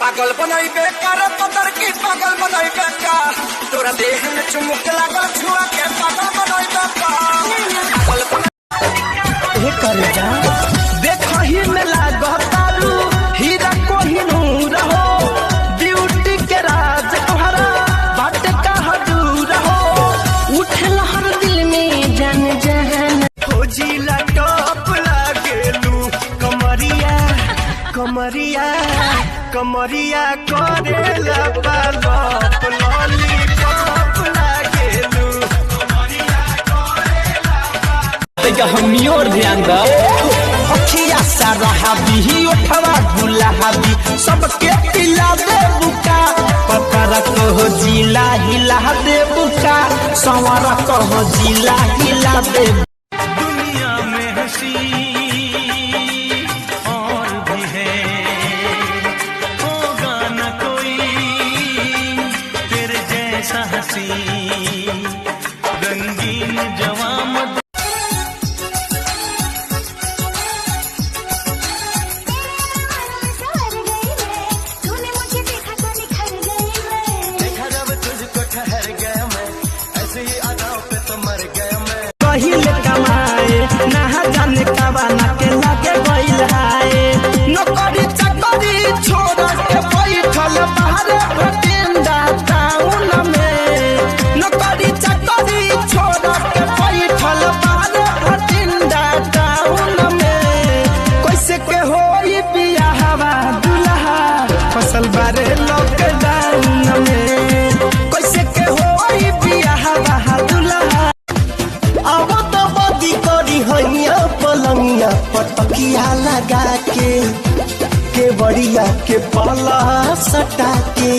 पागल बनाई बेकार पतर की पागल बनाई बेकार तोरा देह में चुमुक लागल छुआ के पागल बनाई बेकार देखही में लागतारू हीरा कोहिनूर हो ब्यूटी के राज तोहरा बाट का हदूर हो उठल हर दिल में जान जहान खोजिला टॉप लागेलू कमरिया कमरिया कमरिया करेला पालप लॉलीपॉप लागेलू कमरिया करेला हम और ध्यान द अखिया सारा हाबी उठवा गुला हाबी सबके पिला दे बुका पकड़ कहो जिला हिला दे बुका संवरा कहो जिला हिला दे दुनिया में हंसी और भी है होगा न कोई तेरे जैसा हंसी रंगीन जवान पहिले कमाए ना जाने कबाना के लागे गइल हाय नौकरी चाकरी छोड़ के बैठल बाहर बटिंदा टाउन में नौकरी चाकरी छोड़ के बैठल बाहर बटिंदा टाउन में कैसे के होई बियाहवा दुल्हा फसल बारे लॉकडाउन में कैसे के होई बियाहवा दुल्हा हैया पलंगिया पटकिया लगा के बड़िया के पाला सटा के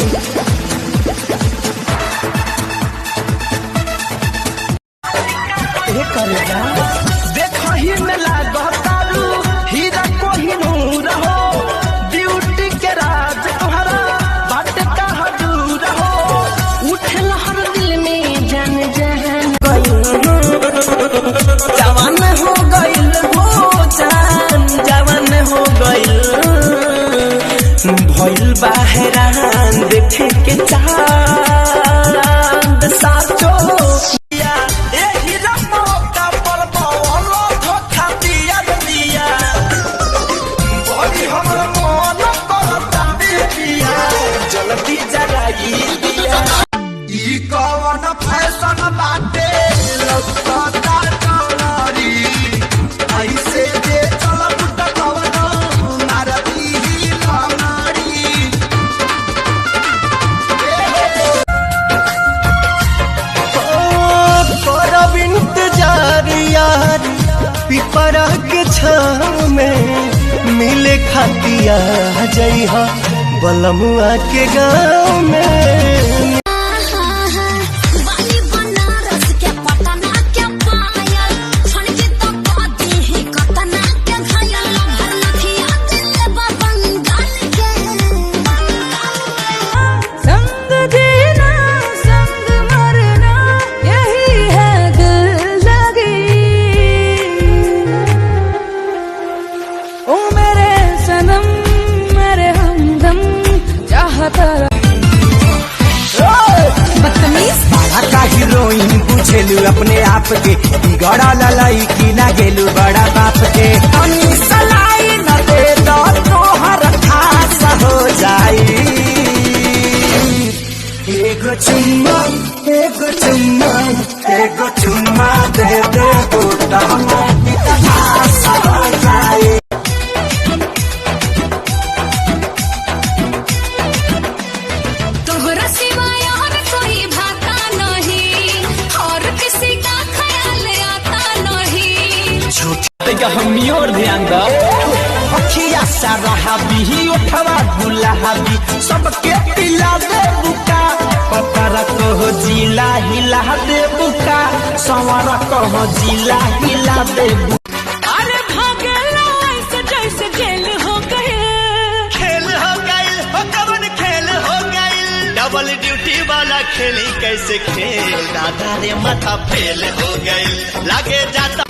देखही में लागतारू हीरा कोहिनूर हो ब्यूटी के राज तोहरा बाट का हदूर हो उठल हर दिल में जान जहान जवान हो गइल हो जान जवान हो गइल भइल बाहरान देखे के चांद साचो एही रमो का पर बवलो धोखा दिया दिया बड़ी हमर मन करता दिया जल्दी जराई दिया ई कौन फैशन बाटे लगता पिपरा के छाव में मिले खातिया जइहा बलमुआ के गाँव में हीरोइन बुझेलू अपने आप के बिगड़ा ललाई की ना गेलू बड़ा बाप के सलाई न दे दो तोहर खास हो जाई एगो चुम्मा एगो चुम्मा एगो चुम्मा दे दे गोटा खास हो जाई हम और ध्यान द अखिया सारा हाबी उठवा गुला हाबी सबके पिला दे बुका पकड़ कहो जिला हिला दे बुका संवरा कहो जिला हिला दे अरे भागेला ऐसे जैसे खेल हो गए हो कवन खेल हो गए डबल ड्यूटी वाला खेली कैसे खेल दादा रे माथा फेल हो गए लागे जाता